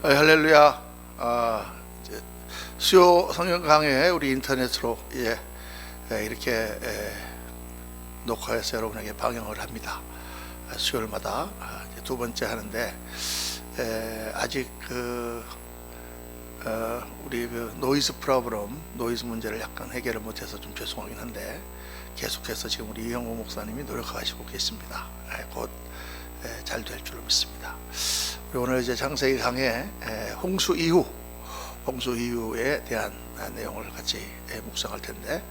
할렐루야. 이제 수요 성경 강해 우리 인터넷으로 이렇게 녹화해서 여러분에게 방영을 합니다. 수요일마다 이제 두 번째 하는데 아직 우리 노이즈 프로블럼, 노이즈 문제를 약간 해결을 못해서 좀 죄송하긴 한데 계속해서 지금 우리 이영호 목사님이 노력하시고 계십니다. 곧 잘 될 줄로 믿습니다. 오늘 이제 창세기 강의 홍수 이후에 대한 내용을 같이 묵상할 텐데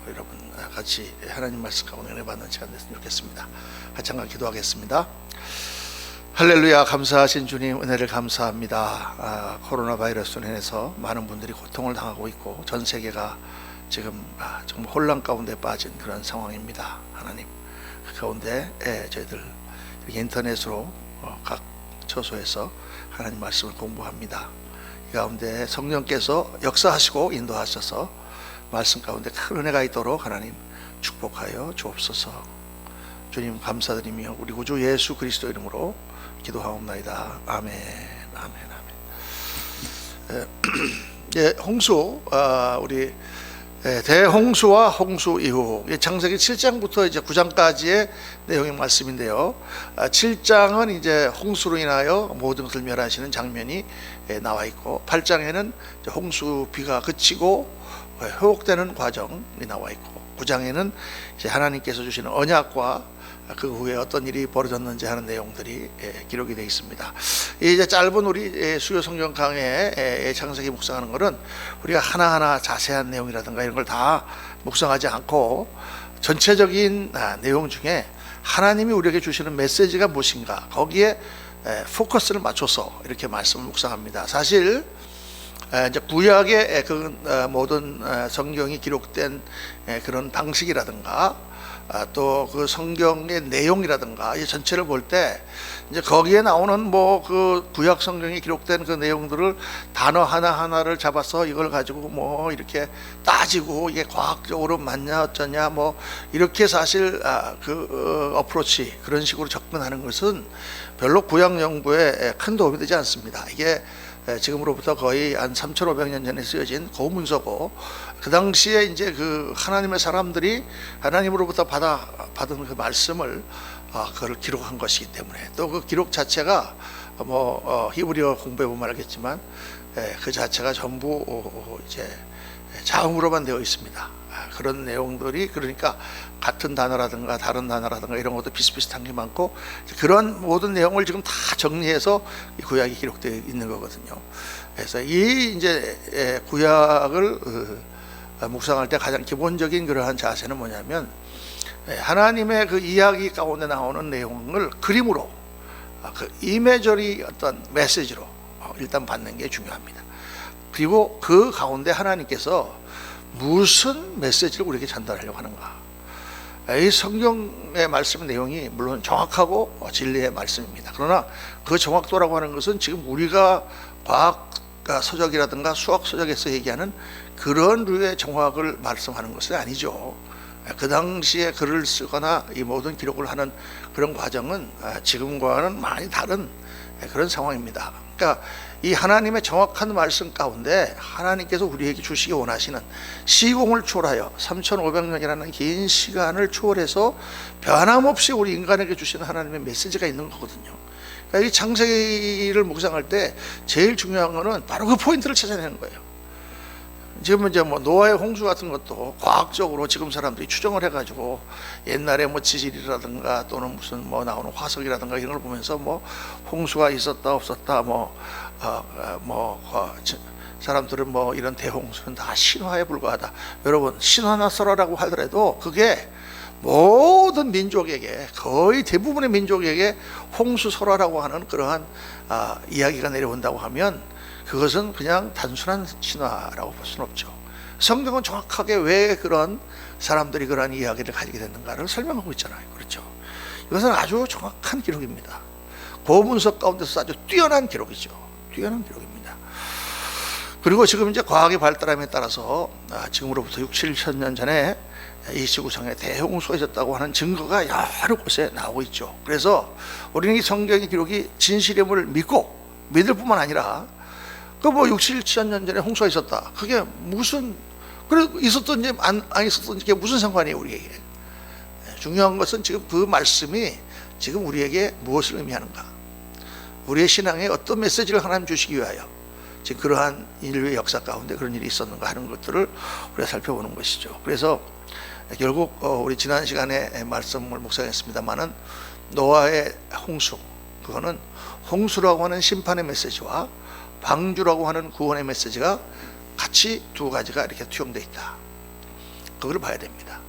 여러분 같이 하나님 말씀 가운데 은혜 받는 시간 됐으면 좋겠습니다. 같이 한번 기도하겠습니다. 할렐루야. 감사하신 주님, 은혜를 감사합니다. 코로나 바이러스로 인해서 많은 분들이 고통을 당하고 있고 전 세계가 지금 정말 혼란 가운데 빠진 그런 상황입니다. 하나님, 그 가운데 저희들 이렇게 인터넷으로 각 처소에서 하나님 말씀을 공부합니다. 이 가운데 성령께서 역사하시고 인도하셔서 말씀 가운데 큰 은혜가 있도록 하나님 축복하여 주옵소서. 주님 감사드리며 우리 구주 예수 그리스도 이름으로 기도하옵나이다. 아멘. 홍수, 우리 대홍수와 홍수 이후, 창세기 7장부터 이제 9장까지의 내용의 말씀인데요. 7장은 이제 홍수로 인하여 모든 것을 멸하시는 장면이 나와 있고, 8장에는 홍수 비가 그치고 회복되는 과정이 나와 있고, 9장에는 이제 하나님께서 주시는 언약과 그 후에 어떤 일이 벌어졌는지 하는 내용들이 기록이 되어 있습니다. 이제 짧은 우리 수요 성경 강의 창세기 묵상하는 것은 우리가 하나하나 자세한 내용이라든가 이런 걸 다 묵상하지 않고 전체적인 내용 중에 하나님이 우리에게 주시는 메시지가 무엇인가, 거기에 포커스를 맞춰서 이렇게 말씀을 묵상합니다. 사실 이제 구약의 그 모든 성경이 기록된 그런 방식이라든가 또 그 성경의 내용이라든가 이 전체를 볼 때 이제 거기에 나오는 뭐 그 구약 성경에 기록된 그 내용들을 단어 하나하나를 잡아서 이걸 가지고 뭐 이렇게 따지고 이게 과학적으로 맞냐 어쩌냐 뭐 이렇게 사실 어프로치 그런 식으로 접근하는 것은 별로 구약 연구에 큰 도움이 되지 않습니다. 이게 지금으로부터 거의 한 3,500년 전에 쓰여진 고문서고, 그 당시에 이제 그 하나님의 사람들이 하나님으로부터 받은 그 말씀을 그걸 기록한 것이기 때문에, 또 그 기록 자체가 히브리어 공부해 보면 알겠지만 그 자체가 전부 이제 자음으로만 되어 있습니다. 그런 내용들이, 그러니까 같은 단어라든가 다른 단어라든가 이런 것도 비슷비슷한 게 많고, 그런 모든 내용을 지금 다 정리해서 이 구약이 기록되어 있는 거거든요. 그래서 이 이제 구약을 묵상할 때 가장 기본적인 그러한 자세는 뭐냐면, 하나님의 그 이야기 가운데 나오는 내용을 그림으로, 그 이미저리 어떤 메시지로 일단 받는 게 중요합니다. 그리고 그 가운데 하나님께서 무슨 메시지를 우리에게 전달하려고 하는가. 이 성경의 말씀 내용이 물론 정확하고 진리의 말씀입니다. 그러나 그 정확도라고 하는 것은 지금 우리가 과학 서적이라든가 수학 서적에서 얘기하는 그런 류의 정확을 말씀하는 것은 아니죠. 그 당시에 글을 쓰거나 이 모든 기록을 하는 그런 과정은 지금과는 많이 다른 그런 상황입니다. 그러니까 이 하나님의 정확한 말씀 가운데 하나님께서 우리에게 주시기 원하시는, 시공을 초월하여 3,500년이라는 긴 시간을 초월해서 변함없이 우리 인간에게 주시는 하나님의 메시지가 있는 거거든요. 그러니까 이 창세기를 묵상할 때 제일 중요한 거는 바로 그 포인트를 찾아내는 거예요. 지금 이제 노아의 홍수 같은 것도 과학적으로 지금 사람들이 추정을 해가지고 옛날에 지질이라든가 또는 무슨 나오는 화석이라든가 이런 걸 보면서 홍수가 있었다 없었다 사람들은 이런 대홍수는 다 신화에 불과하다. 여러분, 신화나 설화라고 하더라도 그게 모든 민족에게, 거의 대부분의 민족에게 홍수 설화라고 하는 그러한 이야기가 내려온다고 하면 그것은 그냥 단순한 신화라고 볼 수는 없죠. 성경은 정확하게 왜 그런 사람들이 그런 이야기를 가지게 됐는가를 설명하고 있잖아요. 그렇죠? 이것은 아주 정확한 기록입니다. 고문서 가운데서 아주 뛰어난 기록이죠. 뛰어난 기록입니다. 그리고 지금 이제 과학의 발달함에 따라서 지금으로부터 6,7천 년 전에 이 지구상에 대홍수가 있었다고 하는 증거가 여러 곳에 나오고 있죠. 그래서 우리는 이 성경의 기록이 진실임을 믿고 믿을 뿐만 아니라 그 뭐 6, 7, 7년 전에 홍수가 있었다. 그게 무슨 그래 있었던지 안 있었던지 그게 무슨 상관이에요 우리에게. 중요한 것은 지금 그 말씀이 지금 우리에게 무엇을 의미하는가. 우리의 신앙에 어떤 메시지를 하나님 주시기 위하여 지금 그러한 인류의 역사 가운데 그런 일이 있었는가 하는 것들을 우리가 살펴보는 것이죠. 그래서 결국 우리 지난 시간에 말씀을 묵상했습니다마는 노아의 홍수, 그거는 홍수라고 하는 심판의 메시지와 방주라고 하는 구원의 메시지가 같이 두 가지가 이렇게 투영되어 있다. 그걸 봐야 됩니다.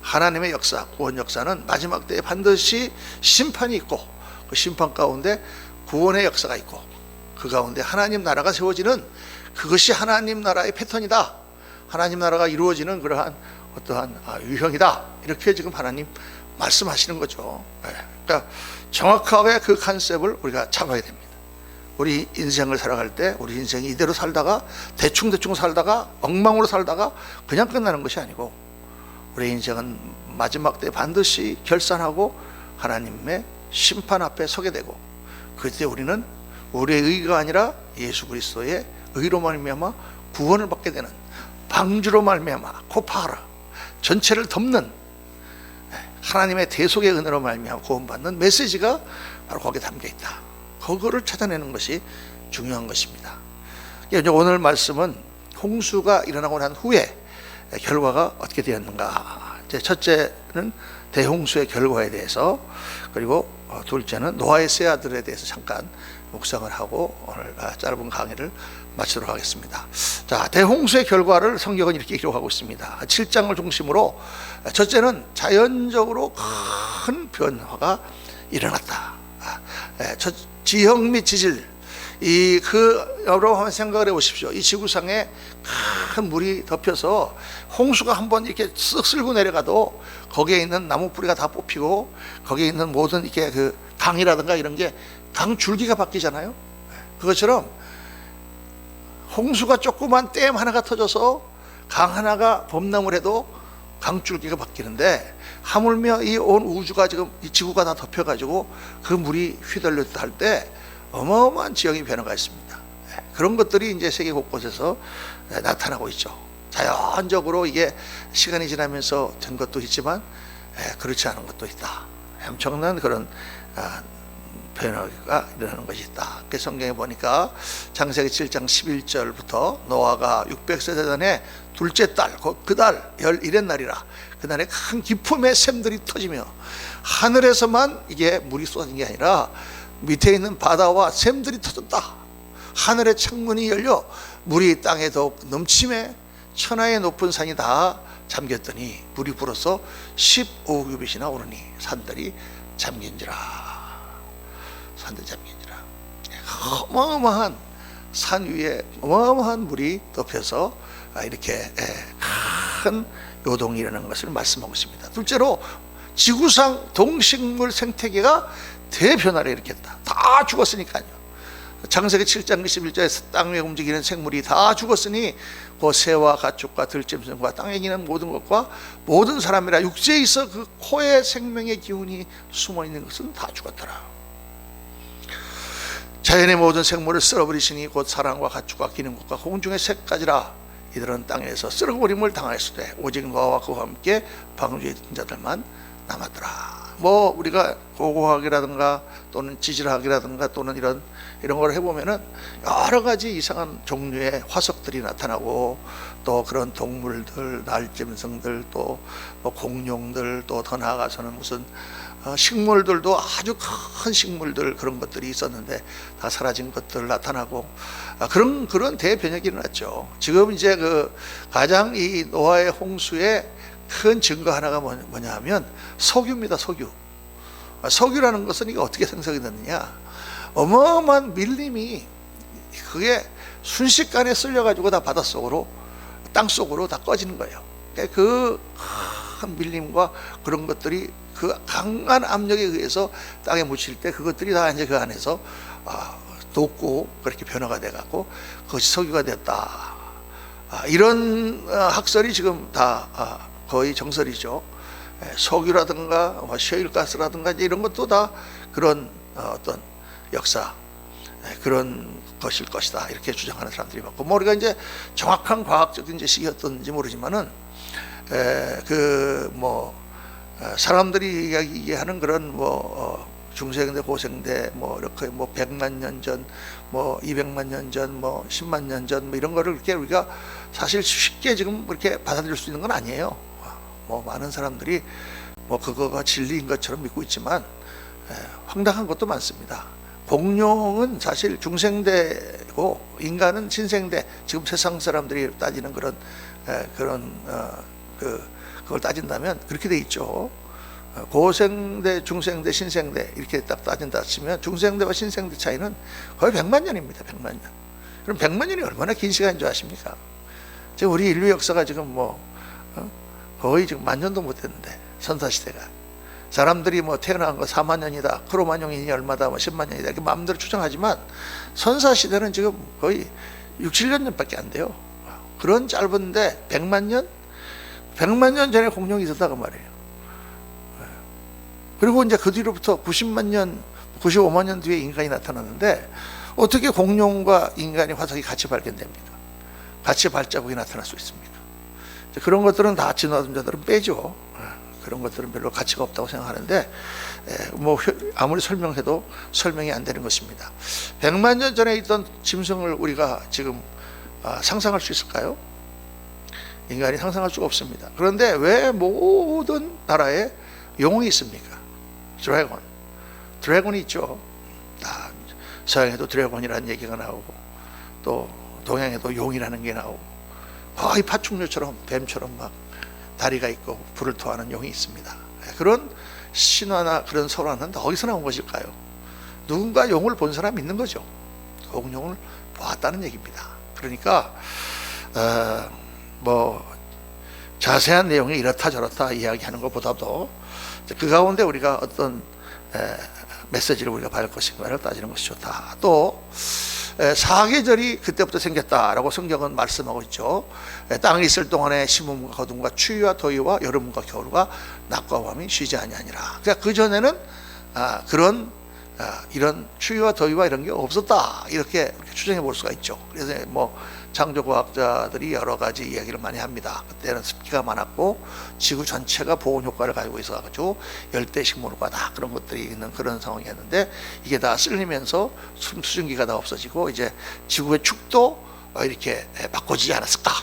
하나님의 역사, 구원 역사는 마지막 때에 반드시 심판이 있고 그 심판 가운데 구원의 역사가 있고 그 가운데 하나님 나라가 세워지는 그것이 하나님 나라의 패턴이다. 하나님 나라가 이루어지는 그러한 어떠한 유형이다. 이렇게 지금 하나님 말씀하시는 거죠. 그러니까 정확하게 그 컨셉을 우리가 잡아야 됩니다. 우리 인생을 살아갈 때 우리 인생이 이대로 살다가 대충 살다가 엉망으로 살다가 그냥 끝나는 것이 아니고 우리 인생은 마지막 때 반드시 결산하고 하나님의 심판 앞에 서게 되고 그때 우리는 우리의 의가 아니라 예수 그리스도의 의로 말미암아 구원을 받게 되는 방주로 말미암아 코파라 전체를 덮는 하나님의 대속의 은혜로 말미암아 구원받는 메시지가 바로 거기에 담겨 있다. 그거를 찾아내는 것이 중요한 것입니다. 오늘 말씀은 홍수가 일어나고 난 후에 결과가 어떻게 되었는가. 첫째는 대홍수의 결과에 대해서, 그리고 둘째는 노아의 세 아들에 대해서 잠깐 묵상을 하고 오늘 짧은 강의를 마치도록 하겠습니다. 자, 대홍수의 결과를 성경은 이렇게 기록하고 있습니다. 7장을 중심으로 첫째는 자연적으로 큰 변화가 일어났다. 지형 및 지질, 여러분 한번 생각을 해보십시오. 이 지구상에 큰 물이 덮여서 홍수가 한번 이렇게 쓱 쓸고 내려가도 거기에 있는 나무 뿌리가 다 뽑히고 거기에 있는 모든 이렇게 그 강이라든가 이런 게 강 줄기가 바뀌잖아요. 그것처럼 홍수가 조그만 댐 하나가 터져서 강 하나가 범람을 해도 강줄기가 바뀌는데 하물며 이 온 우주가 지금 이 지구가 다 덮여가지고 그 물이 휘둘렸다 할 때 어마어마한 지형의 변화가 있습니다. 그런 것들이 이제 세계 곳곳에서 나타나고 있죠. 자연적으로 이게 시간이 지나면서 된 것도 있지만 그렇지 않은 것도 있다. 엄청난 그런 변화가 일어나는 것이 있다. 그 성경에 보니까 창세기 7장 11절부터 노아가 600세 되던 둘째 달, 그달 11의 날이라 그날에 큰 기품의 샘들이 터지며 하늘에서만 이게 물이 쏟아진 게 아니라 밑에 있는 바다와 샘들이 터졌다. 하늘의 창문이 열려 물이 땅에 더욱 넘침에 천하의 높은 산이 다 잠겼더니 물이 불어서 15규빗이나 오르니 산들이 잠긴지라. 어마어마한 산 위에 어마어마한 물이 덮여서 이렇게 큰 요동이 일어나는 것을 말씀하고 있습니다. 둘째로 지구상 동식물 생태계가 대변화를 일으켰다. 다 죽었으니까요. 창세기 7장 21절에 땅 위에 움직이는 생물이 다 죽었으니 그 새와 가축과 들짐승과 땅에 기는 모든 것과 모든 사람이라 육지에 있어 그 코에 생명의 기운이 숨어 있는 것은 다 죽었더라. 자연의 모든 생물을 쓸어버리시니 곧 사람과 가축과 기는 것과 공중의 새까지라. 이들은 땅에서 쓸어버림을 당하였으되 오직 노아와 그와 함께 방주에 있는 자들만 남았더라. 뭐 우리가 고고학이라든가 또는 지질학이라든가 또는 이런 걸 해보면은 여러 가지 이상한 종류의 화석들이 나타나고 또 그런 동물들, 날짐승들, 또 뭐 공룡들, 또 더 나아가서는 무슨 식물들도 아주 큰 식물들 그런 것들이 있었는데 다 사라진 것들 나타나고 그런 대변혁이 일어났죠. 지금 이제 그 가장 이 노아의 홍수의 큰 증거 하나가 뭐냐 하면 석유입니다. 석유라는 것은 이게 어떻게 생성이 됐느냐, 어마어마한 밀림이 그게 순식간에 쓸려가지고 다 바닷속으로 땅속으로 다 꺼지는 거예요. 그 큰 밀림과 그런 것들이 그 강한 압력에 의해서 땅에 묻힐 때 그것들이 다 이제 그 안에서 녹고 그렇게 변화가 돼갖고 그것이 석유가 됐다. 이런 학설이 지금 다 거의 정설이죠. 석유라든가 셰일가스라든가 이런 것도 다 그런 어떤 역사, 그런 것일 것이다 이렇게 주장하는 사람들이 많고, 뭐 우리가 이제 정확한 과학적인 지식이었던지 모르지만은 사람들이 얘기하는 그런 중생대 고생대 이렇게 100만 년 전, 200만 년 전, 10만 년 전 이런 거를 이렇게 우리가 사실 쉽게 지금 그렇게 받아들일 수 있는 건 아니에요. 많은 사람들이 그거가 진리인 것처럼 믿고 있지만 황당한 것도 많습니다. 공룡은 사실 중생대고 인간은 신생대, 지금 세상 사람들이 따지는 그걸 따진다면 그렇게 돼 있죠. 고생대, 중생대, 신생대 이렇게 딱 따진다 치면 중생대와 신생대 차이는 거의 100만 년입니다. 100만 년. 그럼 100만 년이 얼마나 긴 시간인 줄 아십니까? 지금 우리 인류 역사가 지금 거의 지금 10,000년도 못 됐는데, 선사시대가 사람들이 태어난 거 4만 년이다, 크로마뇽인이 얼마다, 10만 년이다 이렇게 마음대로 추정하지만 선사시대는 지금 거의 6, 7년 전밖에 안 돼요. 그런 짧은데 100만 년? 100만 년 전에 공룡이 있었다고 말이에요. 그리고 이제 그 뒤로부터 90만 년, 95만 년 뒤에 인간이 나타났는데 어떻게 공룡과 인간의 화석이 같이 발견됩니까? 같이 발자국이 나타날 수 있습니까? 그런 것들은 다 진화론자들은 빼죠. 그런 것들은 별로 가치가 없다고 생각하는데 아무리 설명해도 설명이 안 되는 것입니다. 100만 년 전에 있던 짐승을 우리가 지금 상상할 수 있을까요? 인간이 상상할 수가 없습니다. 그런데 왜 모든 나라에 용이 있습니까? 드래곤이 있죠. 서양에도 드래곤이라는 얘기가 나오고 또 동양에도 용이라는 게 나오고 거의 파충류처럼 뱀처럼 막 다리가 있고 불을 토하는 용이 있습니다. 그런 신화나 그런 설화는 어디서 나온 것일까요? 누군가 용을 본 사람이 있는 거죠. 공룡을 보았다는 얘기입니다. 그러니까 자세한 내용이 이렇다 저렇다 이야기하는 것보다도 그 가운데 우리가 어떤 메시지를 우리가 받을 것인가를 따지는 것이 좋다. 또 사계절이 그때부터 생겼다라고 성경은 말씀하고 있죠. 땅에 있을 동안에 심음과 거둠과 추위와 더위와 여름과 겨울과 낮과 밤이 쉬지 아니하니라. 그러니까 그 전에는 이런 추위와 더위와 이런 게 없었다 이렇게 추정해 볼 수가 있죠. 그래서 창조과학자들이 여러 가지 이야기를 많이 합니다. 그때는 습기가 많았고 지구 전체가 보온 효과를 가지고 있어가지고 열대 식물과 다 그런 것들이 있는 그런 상황이었는데 이게 다 쓸리면서 수증기가 다 없어지고 이제 지구의 축도 이렇게 바꿔지지 않았을까?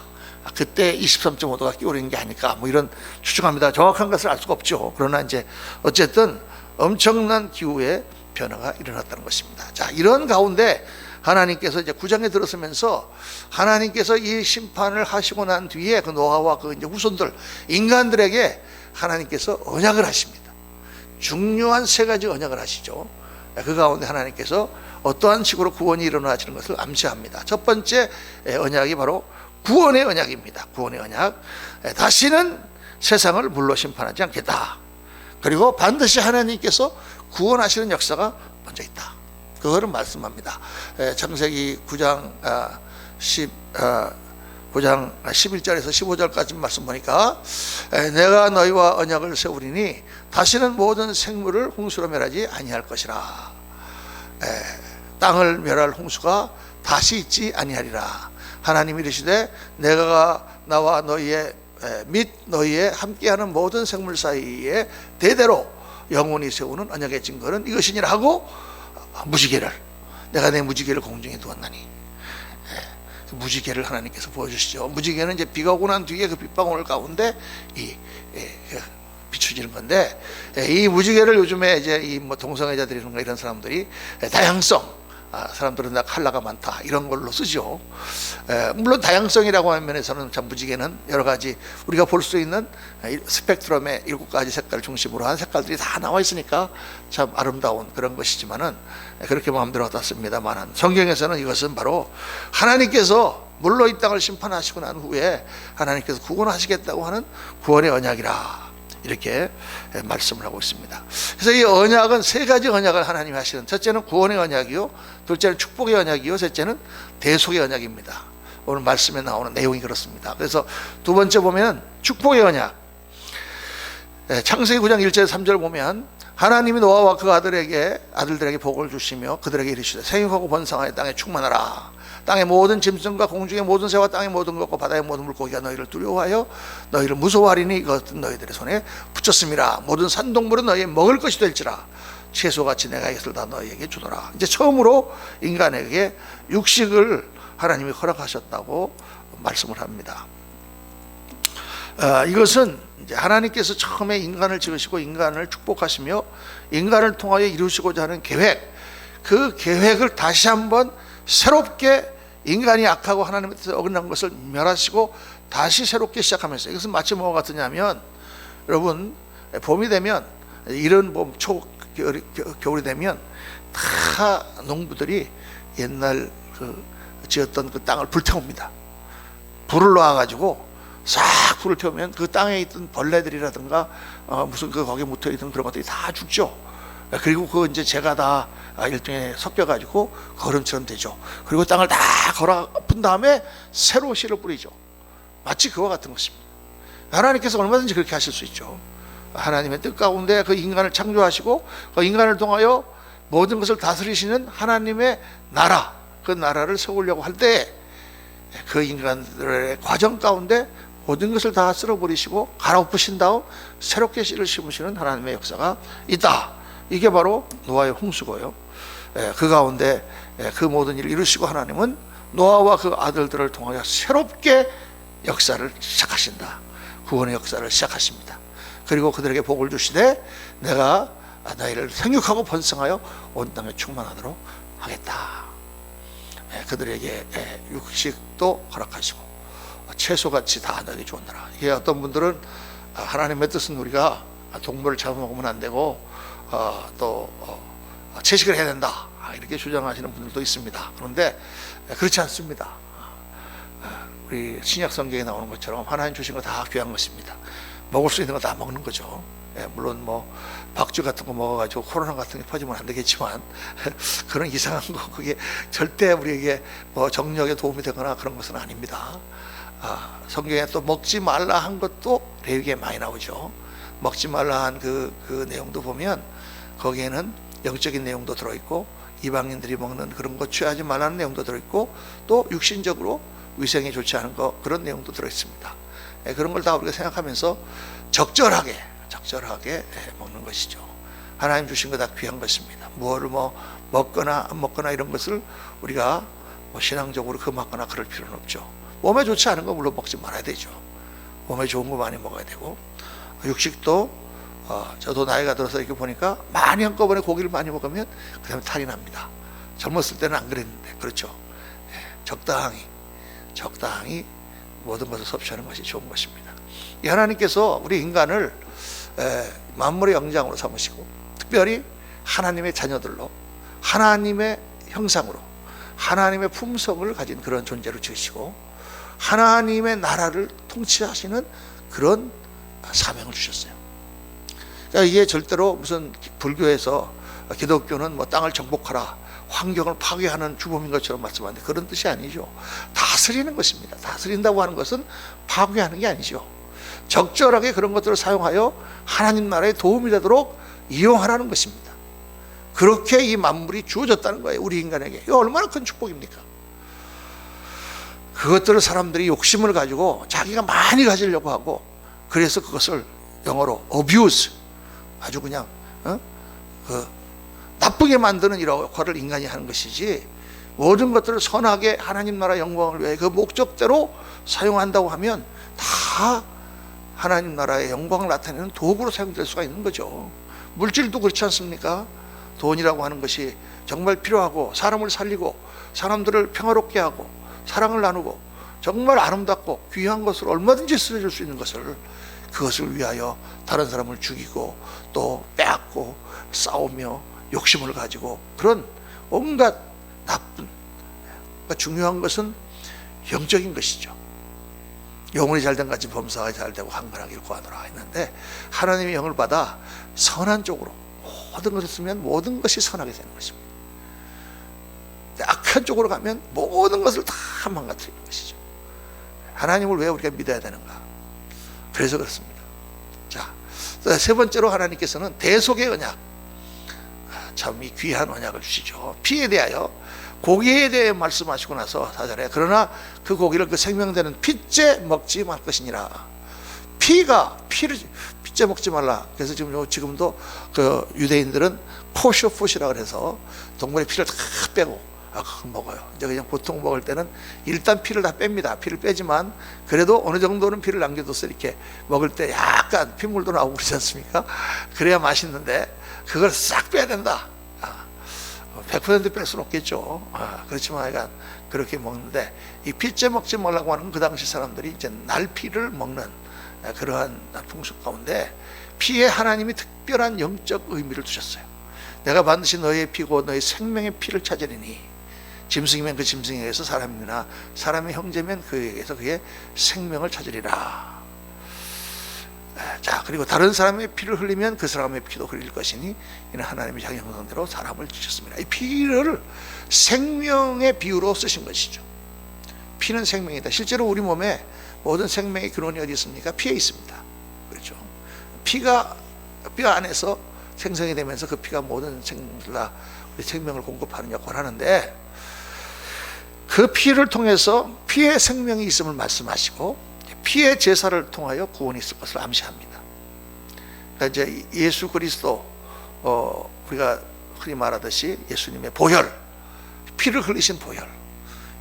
그때 23.5도가 기울는 게 아닐까? 이런 추정합니다. 정확한 것을 알 수가 없죠. 그러나 이제 어쨌든 엄청난 기후의 변화가 일어났다는 것입니다. 자, 이런 가운데 하나님께서 이제 9장에 들어서면서 하나님께서 이 심판을 하시고 난 뒤에 그 노아와 그 이제 후손들 인간들에게 하나님께서 언약을 하십니다. 중요한 3가지 언약을 하시죠. 그 가운데 하나님께서 어떠한 식으로 구원이 일어나시는 것을 암시합니다. 첫 번째 언약이 바로 구원의 언약입니다. 구원의 언약. 다시는 세상을 물로 심판하지 않겠다. 그리고 반드시 하나님께서 구원하시는 역사가 먼저 있다. 그거를 말씀합니다. 창세기 9장 11절에서 15절까지 말씀 보니까 내가 너희와 언약을 세우리니 다시는 모든 생물을 홍수로 멸하지 아니할 것이라. 땅을 멸할 홍수가 다시 있지 아니하리라. 하나님이 이르시되 내가 나와 너희의 및 너희의 함께하는 모든 생물 사이에 대대로 영원히 세우는 언약의 증거는 이것이니라 하고 무지개를 내가 내 무지개를 공중에 두었나니 그 무지개를 하나님께서 보여주시죠. 무지개는 이제 비가 오고 난 뒤에 그 빗방울 가운데 비추지는 건데 이 무지개를 요즘에 이제 동성애자들이나 이런 사람들이 다양성 사람들은 다 컬러가 많다 이런 걸로 쓰죠. 물론 다양성이라고 하는 면에서는 참 무지개는 여러 가지 우리가 볼 수 있는 스펙트럼의 7가지 색깔을 중심으로 한 색깔들이 다 나와 있으니까 참 아름다운 그런 것이지만은 그렇게 마음대로 갖다 씁니다만 성경에서는 이것은 바로 하나님께서 물로 이 땅을 심판하시고 난 후에 하나님께서 구원하시겠다고 하는 구원의 언약이라 이렇게 말씀을 하고 있습니다. 그래서 이 언약은 3가지 언약을 하나님이 하시는, 첫째는 구원의 언약이요, 둘째는 축복의 언약이요, 셋째는 대속의 언약입니다. 오늘 말씀에 나오는 내용이 그렇습니다. 그래서 두 번째 보면 축복의 언약. 창세기 9장 1절 3절 보면 하나님이 노아와 그 아들들에게 복을 주시며 그들에게 이르시되 생육하고 번성하여 땅에 충만하라. 땅의 모든 짐승과 공중의 모든 새와 땅의 모든 것과 바다의 모든 물고기가 너희를 두려워하여 너희를 무서워하리니 이것은 너희들의 손에 붙였음이라. 모든 산동물은 너희의 먹을 것이 될지라. 채소같이 내가 이것을 다 너희에게 주노라. 이제 처음으로 인간에게 육식을 하나님이 허락하셨다고 말씀을 합니다. 이것은 이제 하나님께서 처음에 인간을 지으시고 인간을 축복하시며 인간을 통하여 이루시고자 하는 계획, 그 계획을 다시 한번 새롭게 인간이 악하고 하나님의 뜻에 어긋난 것을 멸하시고 다시 새롭게 시작하면서, 이것은 마치 뭐와 같으냐면, 여러분 봄이 되면 이런 봄, 겨울이 되면 다 농부들이 옛날 지었던 그 땅을 불태웁니다. 불을 놔가지고 싹 불을 태우면 그 땅에 있던 벌레들이라든가 무슨 거기에 묻어있던 그런 것들이 다 죽죠. 그리고 그 이제 재가 다 일종의 섞여가지고 거름처럼 되죠. 그리고 땅을 다 걸어푼 다음에 새로 씨를 뿌리죠. 마치 그와 같은 것입니다. 하나님께서 얼마든지 그렇게 하실 수 있죠. 하나님의 뜻 가운데 그 인간을 창조하시고 그 인간을 통하여 모든 것을 다스리시는 하나님의 나라, 그 나라를 세우려고 할 때 그 인간들의 과정 가운데 모든 것을 다 쓸어버리시고 갈아엎으신 다음 새롭게 씨를 심으시는 하나님의 역사가 있다. 이게 바로 노아의 홍수고요. 그 가운데 그 모든 일을 이루시고 하나님은 노아와 그 아들들을 통하여 새롭게 역사를 시작하신다. 구원의 역사를 시작하십니다. 그리고 그들에게 복을 주시되 내가 너희를 생육하고 번성하여 온 땅에 충만하도록 하겠다. 그들에게 육식도 허락하시고 채소같이 다 너에게 주었노라. 이게 어떤 분들은 하나님의 뜻은 우리가 동물을 잡아먹으면 안 되고 또 채식을 해야 된다, 이렇게 주장하시는 분들도 있습니다. 그런데 그렇지 않습니다. 우리 신약 성경에 나오는 것처럼 하나님 주신 거 다 귀한 것입니다. 먹을 수 있는 거 다 먹는 거죠. 물론 뭐 박쥐 같은 거 먹어가지고 코로나 같은 게 퍼지면 안 되겠지만 그런 이상한 거 그게 절대 우리에게 뭐 정력에 도움이 되거나 그런 것은 아닙니다. 성경에 또 먹지 말라 한 것도 레위기에 많이 나오죠. 먹지 말라 한 그 내용도 보면 거기에는 영적인 내용도 들어있고 이방인들이 먹는 그런 거 취하지 말라는 내용도 들어있고 또 육신적으로 위생이 좋지 않은 거 그런 내용도 들어있습니다. 그런 걸 다 우리가 생각하면서 적절하게 먹는 것이죠. 하나님 주신 거 다 귀한 것입니다. 무엇을 뭐 먹거나 안 먹거나 이런 것을 우리가 뭐 신앙적으로 금하거나 그럴 필요는 없죠. 몸에 좋지 않은 거 물론 먹지 말아야 되죠. 몸에 좋은 거 많이 먹어야 되고, 육식도 저도 나이가 들어서 이렇게 보니까 많이 한꺼번에 고기를 많이 먹으면 그 다음에 탈이 납니다. 젊었을 때는 안 그랬는데, 그렇죠. 적당히 모든 것을 섭취하는 것이 좋은 것입니다. 이 하나님께서 우리 인간을 만물의 영장으로 삼으시고 특별히 하나님의 자녀들로 하나님의 형상으로 하나님의 품성을 가진 그런 존재로 지으시고 하나님의 나라를 통치하시는 그런 사명을 주셨어요. 그러니까 이게 절대로 무슨 불교에서 기독교는 뭐 땅을 정복하라, 환경을 파괴하는 주범인 것처럼 말씀하는데 그런 뜻이 아니죠. 다스리는 것입니다. 다스린다고 하는 것은 파괴하는 게 아니죠. 적절하게 그런 것들을 사용하여 하나님 나라에 도움이 되도록 이용하라는 것입니다. 그렇게 이 만물이 주어졌다는 거예요. 우리 인간에게. 이거 얼마나 큰 축복입니까? 그것들을 사람들이 욕심을 가지고 자기가 많이 가지려고 하고, 그래서 그것을 영어로 abuse, 아주 그냥 나쁘게 만드는 이런 역할을 인간이 하는 것이지, 모든 것들을 선하게 하나님 나라 영광을 위해 그 목적대로 사용한다고 하면 다 하나님 나라의 영광을 나타내는 도구로 사용될 수가 있는 거죠. 물질도 그렇지 않습니까? 돈이라고 하는 것이 정말 필요하고 사람을 살리고 사람들을 평화롭게 하고 사랑을 나누고 정말 아름답고 귀한 것을 얼마든지 쓰여줄 수 있는 것을, 그것을 위하여 다른 사람을 죽이고 또 빼앗고 싸우며 욕심을 가지고 그런 온갖 나쁜, 그러니까 중요한 것은 영적인 것이죠. 영혼이 잘된 같이 범사가 잘되고 한건하기를 구하노라 했는데, 하나님의 영을 받아 선한 쪽으로 모든 것을 쓰면 모든 것이 선하게 되는 것입니다. 악한 쪽으로 가면 모든 것을 다 망가뜨리는 것이죠. 하나님을 왜 우리가 믿어야 되는가? 그래서 그렇습니다. 자, 세 번째로 하나님께서는 대속의 언약, 참 이 귀한 언약을 주시죠. 피에 대하여, 고기에 대해 말씀하시고 나서 4절에 그러나 그 고기를 그 생명되는 핏째 먹지 말 것이니라. 피를 핏째 먹지 말라. 그래서 지금도 그 유대인들은 코셔풋이라 그래서 동물의 피를 다 빼고 그거 먹어요. 이제 그냥 보통 먹을 때는 일단 피를 다 뺍니다. 피를 빼지만 그래도 어느 정도는 피를 남겨둬서 이렇게 먹을 때 약간 핏물도 나오고 그러지 않습니까? 그래야 맛있는데 그걸 싹 빼야 된다. 100% 뺄 수는 없겠죠. 그렇지만 하여간 그렇게 먹는데, 이 핏째 먹지 말라고 하는 그 당시 사람들이 이제 날피를 먹는 그러한 풍습 가운데 피에 하나님이 특별한 영적 의미를 두셨어요. 내가 반드시 너의 피고 너의 생명의 피를 찾으리니, 짐승이면 그 짐승에게서 사람이나 사람의 형제면 그에게서 그의 생명을 찾으리라. 자, 그리고 다른 사람의 피를 흘리면 그 사람의 피도 흘릴 것이니 이는 하나님이 자기 형상대로 사람을 지으셨습니다. 이 피를 생명의 비유로 쓰신 것이죠. 피는 생명이다. 실제로 우리 몸에 모든 생명의 근원이 어디 있습니까? 피에 있습니다. 그렇죠. 피가 뼈 안에서 생성이 되면서 그 피가 모든 생명들 다 우리 생명을 공급하는 역할을 하는데, 그 피를 통해서 피의 생명이 있음을 말씀하시고 피의 제사를 통하여 구원이 있을 것을 암시합니다. 그러니까 이제 예수 그리스도, 우리가 흔히 말하듯이 예수님의 보혈, 피를 흘리신 보혈,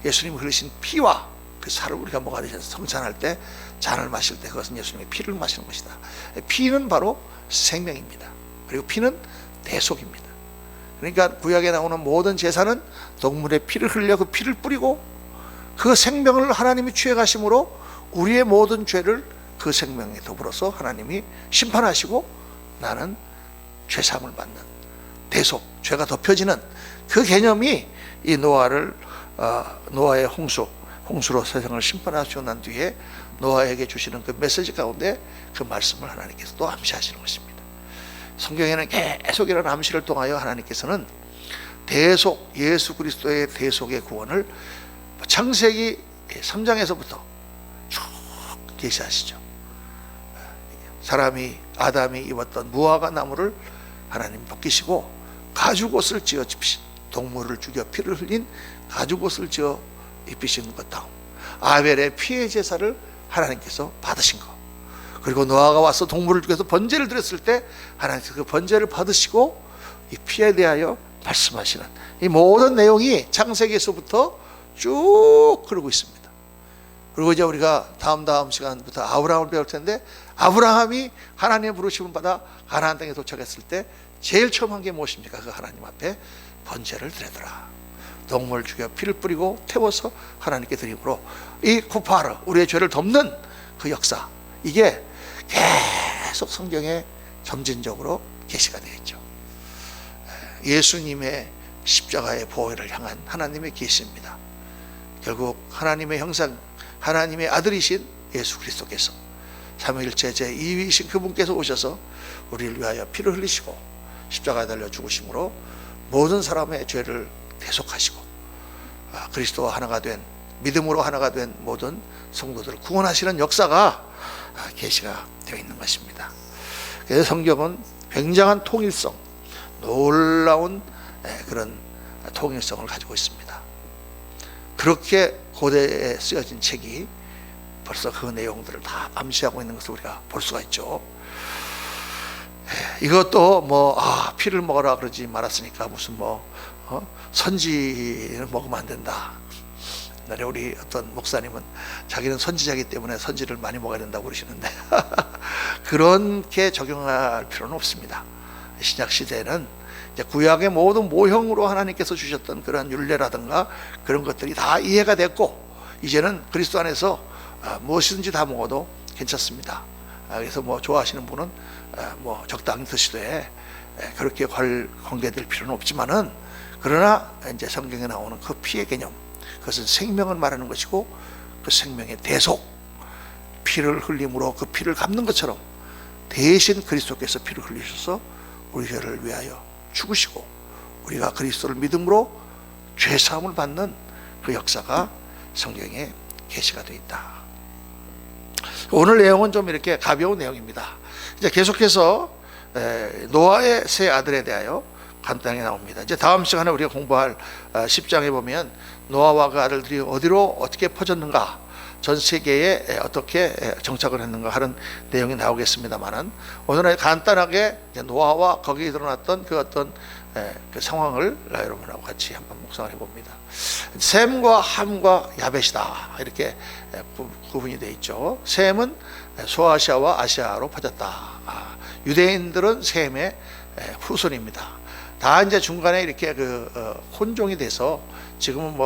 예수님이 흘리신 피와 그 살을 우리가 뭐가 되셔서 성찬할 때 잔을 마실 때 그것은 예수님의 피를 마시는 것이다. 피는 바로 생명입니다. 그리고 피는 대속입니다. 그러니까 구약에 나오는 모든 제사는 동물의 피를 흘려 그 피를 뿌리고 그 생명을 하나님이 취해 가심으로 우리의 모든 죄를 그 생명에 더불어서 하나님이 심판하시고 나는 죄사함을 받는 대속, 죄가 덮여지는 그 개념이 이 노아의 홍수로 세상을 심판하시고 난 뒤에 노아에게 주시는 그 메시지 가운데 그 말씀을 하나님께서 또 암시하시는 것입니다. 성경에는 계속 이런 암시를 통하여 하나님께서는 대속, 예수 그리스도의 대속의 구원을 창세기 3장에서부터 쭉 계시하시죠. 아담이 입었던 무화과 나무를 하나님 벗기시고 가죽옷을 지어 입히신, 동물을 죽여 피를 흘린 가죽옷을 지어 입히신 것 다음 아벨의 피의 제사를 하나님께서 받으신 것, 그리고 노아가 와서 동물을 죽여서 번제를 드렸을 때 하나님께서 그 번제를 받으시고 이 피에 대하여 말씀하시는 이 모든 내용이 창세기에서부터 쭉 흐르고 있습니다. 그리고 이제 우리가 다음 시간부터 아브라함을 배울 텐데, 아브라함이 하나님의 부르심을 받아 가나안 땅에 도착했을 때 제일 처음 한 게 무엇입니까? 그 하나님 앞에 번제를 드리더라. 동물을 죽여 피를 뿌리고 태워서 하나님께 드림으로 이 쿠파르, 우리의 죄를 덮는 그 역사, 이게 계속 성경에 점진적으로 계시가 되겠죠. 예수님의 십자가의 보혈을 향한 하나님의 계시입니다. 결국 하나님의 형상, 하나님의 아들이신 예수 그리스도께서 삼위일체 제2위이신 그분께서 오셔서 우리를 위하여 피를 흘리시고 십자가에 달려 죽으심으로 모든 사람의 죄를 대속하시고 그리스도와 하나가 된, 믿음으로 하나가 된 모든 성도들을 구원하시는 역사가 계시가 되어 있는 것입니다. 그래서 성경은 굉장한 통일성, 놀라운 그런 통일성을 가지고 있습니다. 그렇게 고대에 쓰여진 책이 벌써 그 내용들을 다 암시하고 있는 것을 우리가 볼 수가 있죠. 이것도 피를 먹어라 그러지 말았으니까 무슨 선지는 먹으면 안 된다. 옛날에 우리 어떤 목사님은 자기는 선지자이기 때문에 선지를 많이 먹어야 된다고 그러시는데 그렇게 적용할 필요는 없습니다. 신약 시대에는 이제 구약의 모든 모형으로 하나님께서 주셨던 그런 율례라든가 그런 것들이 다 이해가 됐고, 이제는 그리스도 안에서 무엇이든지 다 먹어도 괜찮습니다. 그래서 좋아하시는 분은 적당히 드시되 그렇게 관계될 필요는 없지만은, 그러나 이제 성경에 나오는 그 피의 개념, 그것은 생명을 말하는 것이고 그 생명의 대속, 피를 흘림으로 그 피를 갚는 것처럼 대신 그리스도께서 피를 흘리셔서 우리 죄를 위하여 죽으시고 우리가 그리스도를 믿음으로 죄사함을 받는 그 역사가 성경에 계시가 되어 있다. 오늘 내용은 좀 이렇게 가벼운 내용입니다. 이제 계속해서 노아의 세 아들에 대하여 간단히 나옵니다. 이제 다음 시간에 우리가 공부할 10장에 보면 노아와 그 아들들이 어디로 어떻게 퍼졌는가, 전 세계에 어떻게 정착을 했는가 하는 내용이 나오겠습니다만은, 오늘은 간단하게 노아와 거기에 드러났던 그 어떤 그 상황을 여러분하고 같이 한번 묵상을 해봅니다. 셈과 함과 야벳이다, 이렇게 구분이 되어 있죠. 셈은 소아시아와 아시아로 퍼졌다. 유대인들은 셈의 후손입니다. 다 이제 중간에 이렇게 혼종이 돼서 지금은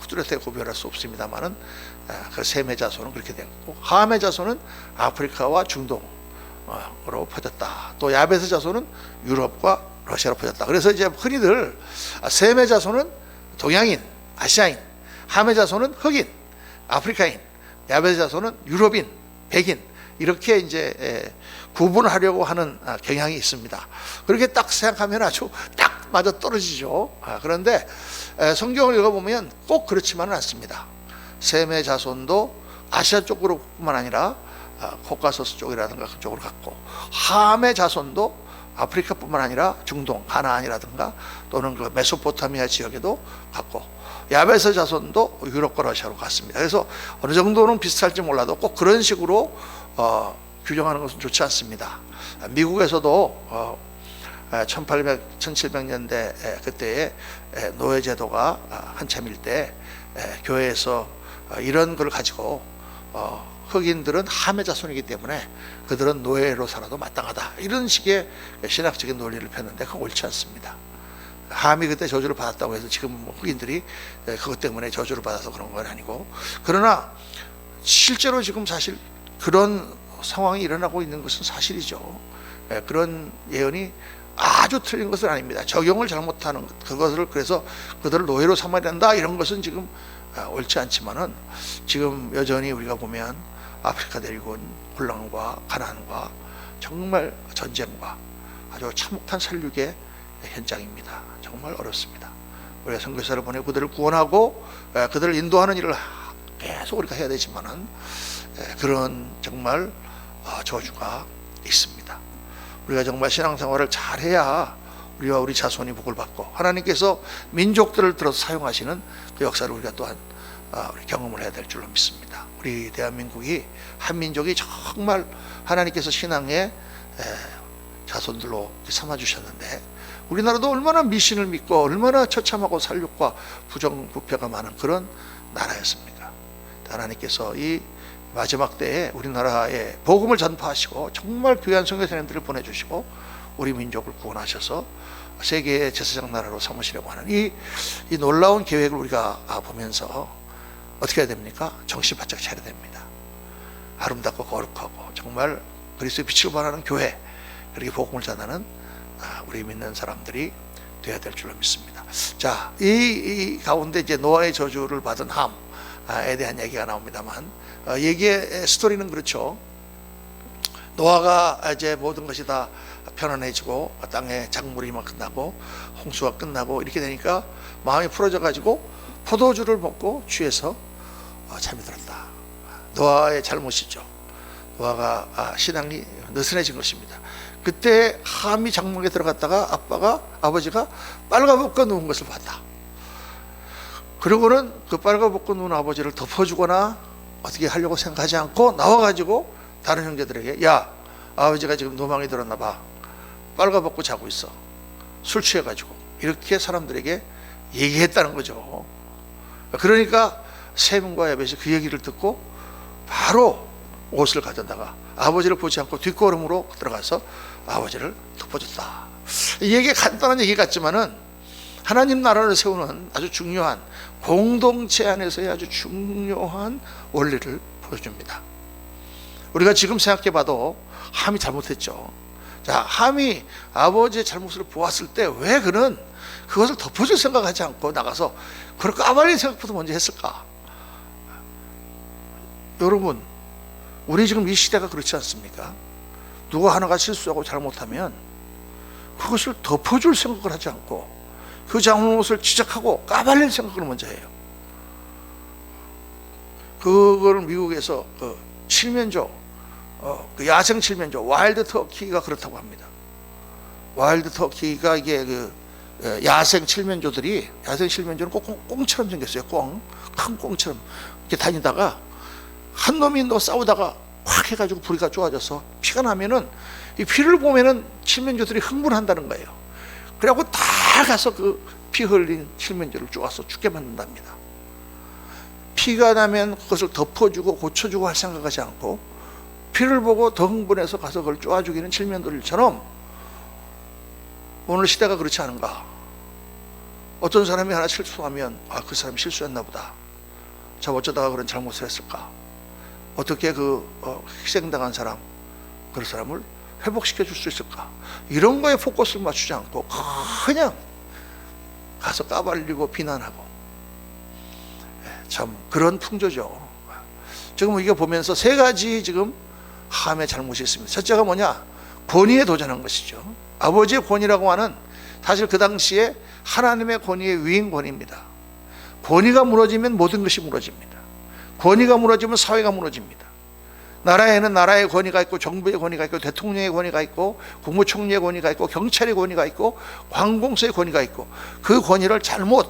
뚜렷하게 구별할 수 없습니다만은, 그 셈의 자손은 그렇게 되었고, 함의 자손은 아프리카와 중동으로 퍼졌다. 또 야벳의 자손은 유럽과 러시아로 퍼졌다. 그래서 이제 흔히들 셈의 자손은 동양인, 아시아인, 함의 자손은 흑인, 아프리카인, 야벳의 자손은 유럽인, 백인, 이렇게 이제 구분하려고 하는 경향이 있습니다. 그렇게 딱 생각하면 아주 딱 맞아 떨어지죠. 그런데 성경을 읽어보면 꼭 그렇지만은 않습니다. 셈의 자손도 아시아 쪽으로뿐만 아니라 코카소스 쪽이라든가 그쪽으로 갔고, 함의 자손도 아프리카뿐만 아니라 중동, 가나안이라든가 또는 그 메소포타미아 지역에도 갔고, 야벳의 자손도 유럽과 러시아로 갔습니다. 그래서 어느 정도는 비슷할지 몰라도 꼭 그런 식으로 규정하는 것은 좋지 않습니다. 미국에서도 1700년대 그때에 노예 제도가 한참일 때 교회에서 이런 걸 가지고 흑인들은 함의 자손이기 때문에 그들은 노예로 살아도 마땅하다, 이런 식의 신학적인 논리를 폈는데 그건 옳지 않습니다. 함이 그때 저주를 받았다고 해서 지금 흑인들이 그것 때문에 저주를 받아서 그런 건 아니고, 그러나 실제로 지금 사실 그런 상황이 일어나고 있는 것은 사실이죠. 그런 예언이 아주 틀린 것은 아닙니다. 적용을 잘못하는 그것을, 그래서 그들을 노예로 삼아야 된다, 이런 것은 지금 옳지 않지만은, 지금 여전히 우리가 보면 아프리카 대륙은 혼란과 가난과 정말 전쟁과 아주 참혹한 살육의 현장입니다. 정말 어렵습니다. 우리가 선교사를 보내고 그들을 구원하고 그들을 인도하는 일을 계속 우리가 해야 되지만은, 그런 정말 저주가 있습니다. 우리가 정말 신앙생활을 잘해야 우리와 우리 자손이 복을 받고, 하나님께서 민족들을 들어서 사용하시는 그 역사를 우리가 또한 우리 경험을 해야 될 줄로 믿습니다. 우리 대한민국이 한민족이 정말 하나님께서 신앙의 자손들로 삼아주셨는데, 우리나라도 얼마나 미신을 믿고 얼마나 처참하고 살육과 부정부패가 많은 그런 나라였습니까? 하나님께서 이 마지막 때에 우리나라에 복음을 전파하시고 정말 귀한 선교사님들을 보내주시고 우리 민족을 구원하셔서 세계의 제사장 나라로 삼으시려고 하는 이 놀라운 계획을 우리가 보면서 어떻게 해야 됩니까? 정신 바짝 차려야 됩니다. 아름답고 거룩하고 정말 그리스도의 빛을 발하는 교회, 그렇게 복음을 전하는 우리 믿는 사람들이 되어야 될 줄로 믿습니다. 자, 이 가운데 이제 노아의 저주를 받은 함에 대한 얘기가 나옵니다만, 얘기의 스토리는 그렇죠. 노아가 이제 모든 것이 다 편안해지고 땅에 작물이 막 끝나고 홍수가 끝나고 이렇게 되니까 마음이 풀어져 가지고 포도주를 먹고 취해서 잠이 들었다. 노아의 잘못이죠. 노아가 신앙이 느슨해진 것입니다. 그때 함이 장막에 들어갔다가 아버지가 빨가벗고 누운 것을 봤다. 그리고는 그 빨가벗고 누운 아버지를 덮어주거나 어떻게 하려고 생각하지 않고 나와가지고 다른 형제들에게, 야, 아버지가 지금 노망이 들었나 봐, 빨가벗고 자고 있어, 술 취해가지고, 이렇게 사람들에게 얘기했다는 거죠. 그러니까 셈과 야벳이 그 얘기를 듣고 바로 옷을 가져다가 아버지를 보지 않고 뒷걸음으로 들어가서 아버지를 덮어줬다. 이 얘기 간단한 얘기 같지만은 하나님 나라를 세우는 아주 중요한 공동체 안에서의 아주 중요한 원리를 보여줍니다. 우리가 지금 생각해봐도 함이 잘못했죠. 자, 함이 아버지의 잘못을 보았을 때 왜 그는 그것을 덮어줄 생각하지 않고 나가서 그걸 까발릴 생각부터 먼저 했을까? 여러분, 우리 지금 이 시대가 그렇지 않습니까? 누가 하나가 실수하고 잘못하면 그것을 덮어줄 생각을 하지 않고 그 잘못을 지적하고 까발릴 생각을 먼저 해요. 그걸 미국에서 칠면조, 그 야생 칠면조 와일드 터키가 그렇다고 합니다. 와일드 터키가 이게 그 야생 칠면조들이, 야생 칠면조는 꼭 꽁처럼 생겼어요. 큰 꽁처럼 이렇게 다니다가 한 놈이 너 싸우다가 확 해가지고 부리가 좋아져서 피가 나면은 이 피를 보면은 칠면조들이 흥분한다는 거예요. 그래갖고 다 가서 그 피 흘린 칠면조를 쪼아서 죽게 만든답니다. 피가 나면 그것을 덮어주고 고쳐주고 할 생각하지 않고 피를 보고 더 흥분해서 가서 그걸 쪼아 죽이는 칠면조들처럼 오늘 시대가 그렇지 않은가. 어떤 사람이 하나 실수하면 그 사람이 실수했나 보다. 자, 어쩌다가 그런 잘못을 했을까. 어떻게 희생당한 사람, 그런 사람을 회복시켜 줄 수 있을까. 이런 거에 포커스를 맞추지 않고 그냥 가서 까발리고 비난하고, 참 그런 풍조죠. 지금 이거 보면서 세 가지 지금 함의 잘못이 있습니다. 첫째가 뭐냐? 권위에 도전한 것이죠. 아버지의 권위라고 하는, 사실 그 당시에 하나님의 권위의 위인 권위입니다. 권위가 무너지면 모든 것이 무너집니다. 권위가 무너지면 사회가 무너집니다. 나라에는 나라의 권위가 있고, 정부의 권위가 있고, 대통령의 권위가 있고, 국무총리의 권위가 있고, 경찰의 권위가 있고, 관공서의 권위가 있고, 그 권위를 잘못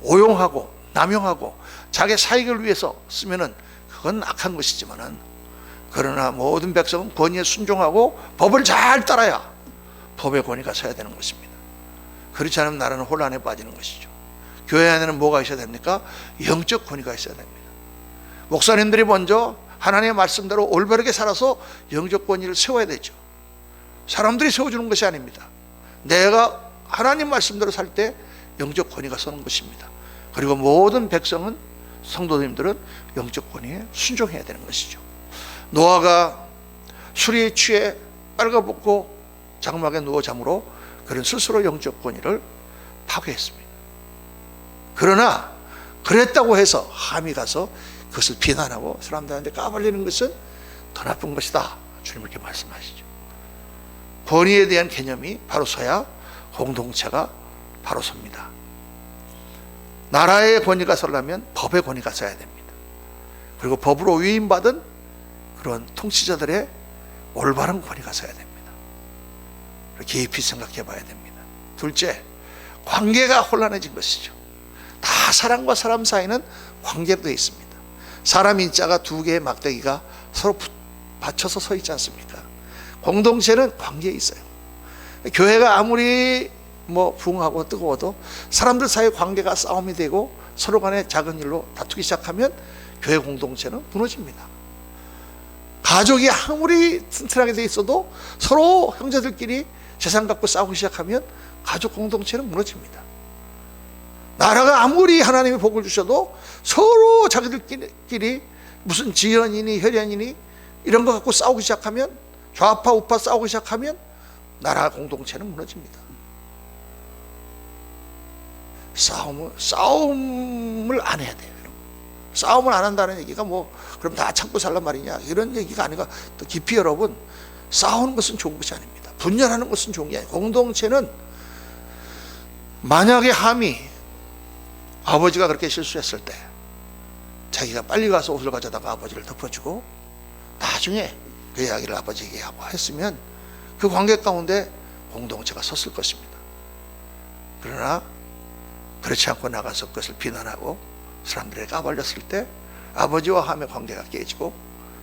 오용하고 남용하고 자기 사익을 위해서 쓰면은 그건 악한 것이지만은, 그러나 모든 백성은 권위에 순종하고 법을 잘 따라야 법의 권위가 서야 되는 것입니다. 그렇지 않으면 나라는 혼란에 빠지는 것이죠. 교회 안에는 뭐가 있어야 됩니까? 영적 권위가 있어야 됩니다. 목사님들이 먼저 하나님의 말씀대로 올바르게 살아서 영적 권위를 세워야 되죠. 사람들이 세워주는 것이 아닙니다. 내가 하나님 말씀대로 살 때 영적 권위가 서는 것입니다. 그리고 모든 백성은, 성도님들은 영적 권위에 순종해야 되는 것이죠. 노아가 술에 취해 빨가벗고 장막에 누워 잠으로 그런 스스로 영적 권위를 파괴했습니다. 그러나 그랬다고 해서 함이 가서 그것을 비난하고 사람들한테 까발리는 것은 더 나쁜 것이다. 주님 이렇게 말씀하시죠. 권위에 대한 개념이 바로 서야 공동체가 바로 섭니다. 나라의 권위가 서려면 법의 권위가 서야 됩니다. 그리고 법으로 위임받은 그런 통치자들의 올바른 권위가 서야 됩니다. 깊이 생각해 봐야 됩니다. 둘째, 관계가 혼란해진 것이죠. 다 사람과 사람 사이는 관계로 되어 있습니다. 사람 인자가 두 개의 막대기가 서로 받쳐서 서 있지 않습니까? 공동체는 관계에 있어요. 교회가 아무리 부흥하고 뜨거워도 사람들 사이 관계가 싸움이 되고 서로 간에 작은 일로 다투기 시작하면 교회 공동체는 무너집니다. 가족이 아무리 튼튼하게 돼 있어도 서로 형제들끼리 재산 갖고 싸우기 시작하면 가족 공동체는 무너집니다. 나라가 아무리 하나님이 복을 주셔도 서로 자기들끼리 무슨 지연이니 혈연이니 이런 거 갖고 싸우기 시작하면, 좌파 우파 싸우기 시작하면 나라 공동체는 무너집니다. 싸움을 안 해야 돼요. 싸움을 안 한다는 얘기가 그럼 다 참고 살란 말이냐, 이런 얘기가 아니라 또 깊이 여러분, 싸우는 것은 좋은 것이 아닙니다. 분열하는 것은 좋은 게 아니에요. 공동체는 만약에 함이, 아버지가 그렇게 실수했을 때 자기가 빨리 가서 옷을 가져다가 아버지를 덮어주고 나중에 그 이야기를 아버지에게 하고 했으면 그 관계 가운데 공동체가 섰을 것입니다. 그러나 그렇지 않고 나가서 그것을 비난하고 사람들에게 까발렸을 때 아버지와 함의 관계가 깨지고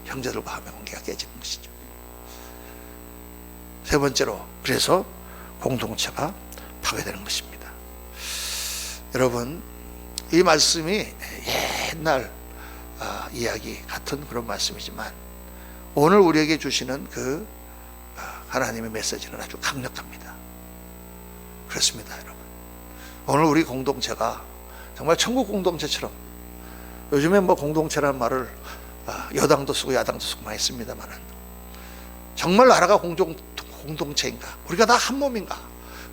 형제들과 함의 관계가 깨지는 것이죠. 세 번째로, 그래서 공동체가 파괴되는 것입니다. 여러분, 이 말씀이 옛날 이야기 같은 그런 말씀이지만 오늘 우리에게 주시는 그 하나님의 메시지는 아주 강력합니다. 그렇습니다, 여러분. 오늘 우리 공동체가 정말 천국 공동체처럼, 요즘에 공동체라는 말을 여당도 쓰고 야당도 쓰고 많이 씁니다만, 정말 나라가 공동체인가? 우리가 다 한 몸인가?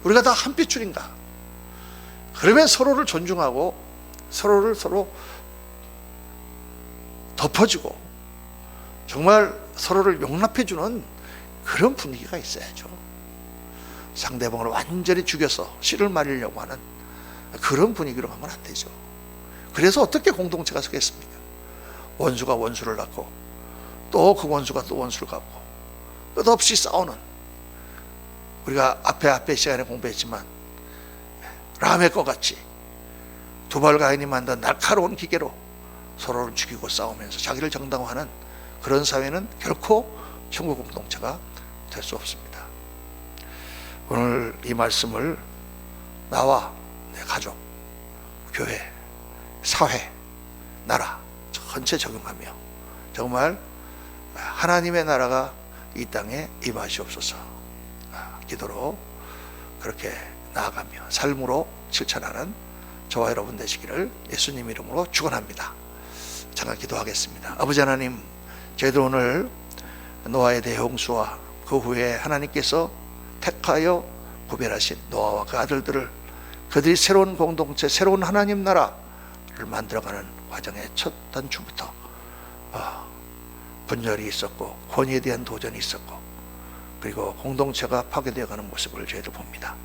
우리가 다 한 핏줄인가? 그러면 서로를 존중하고 서로 덮어주고 정말 서로를 용납해주는 그런 분위기가 있어야죠. 상대방을 완전히 죽여서 씨를 말리려고 하는 그런 분위기로 가면 안 되죠. 그래서 어떻게 공동체가 서겠습니까? 원수가 원수를 낳고 또 그 원수가 또 원수를 갚고 끝없이 싸우는, 우리가 앞에 시간에 공부했지만 람의 것 같이 두발가인이 만든 날카로운 기계로 서로를 죽이고 싸우면서 자기를 정당화하는 그런 사회는 결코 천국 공동체가 될 수 없습니다. 오늘 이 말씀을 나와 내 가족, 교회, 사회, 나라 전체 적용하며 정말 하나님의 나라가 이 땅에 임하시옵소서 기도로 그렇게 나아가며 삶으로 실천하는 저와 여러분 되시기를 예수님 이름으로 축원합니다. 잠깐 기도하겠습니다. 아버지 하나님, 저희들 오늘 노아의 대홍수와 그 후에 하나님께서 택하여 구별하신 노아와 그 아들들을 그들이 새로운 공동체, 새로운 하나님 나라를 만들어가는 과정의 첫 단추부터 분열이 있었고 권위에 대한 도전이 있었고 그리고 공동체가 파괴되어가는 모습을 저희들 봅니다.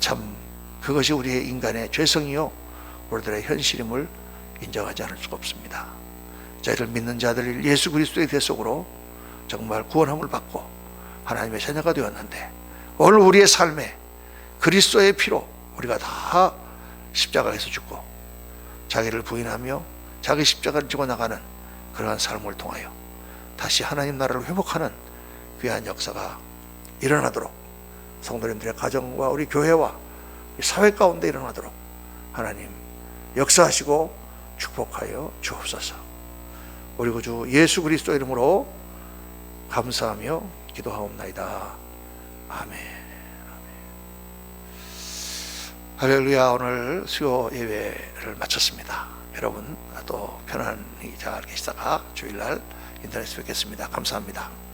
참 그것이 우리의 인간의 죄성이요 우리들의 현실임을 인정하지 않을 수가 없습니다. 저희를 믿는 자들 예수 그리스도의 대속으로 정말 구원함을 받고 하나님의 자녀가 되었는데 오늘 우리의 삶에 그리스도의 피로 우리가 다 십자가에서 죽고 자기를 부인하며 자기 십자가를 지고 나가는 그러한 삶을 통하여 다시 하나님 나라를 회복하는 귀한 역사가 일어나도록 성도님들의 가정과 우리 교회와 사회 가운데 일어나도록 하나님 역사하시고 축복하여 주옵소서. 우리 구주 예수 그리스도 이름으로 감사하며 기도하옵나이다. 아멘. 할렐루야. 오늘 수요 예배를 마쳤습니다. 여러분 또 편안히 잘 계시다가 주일날 인터넷에 뵙겠습니다. 감사합니다.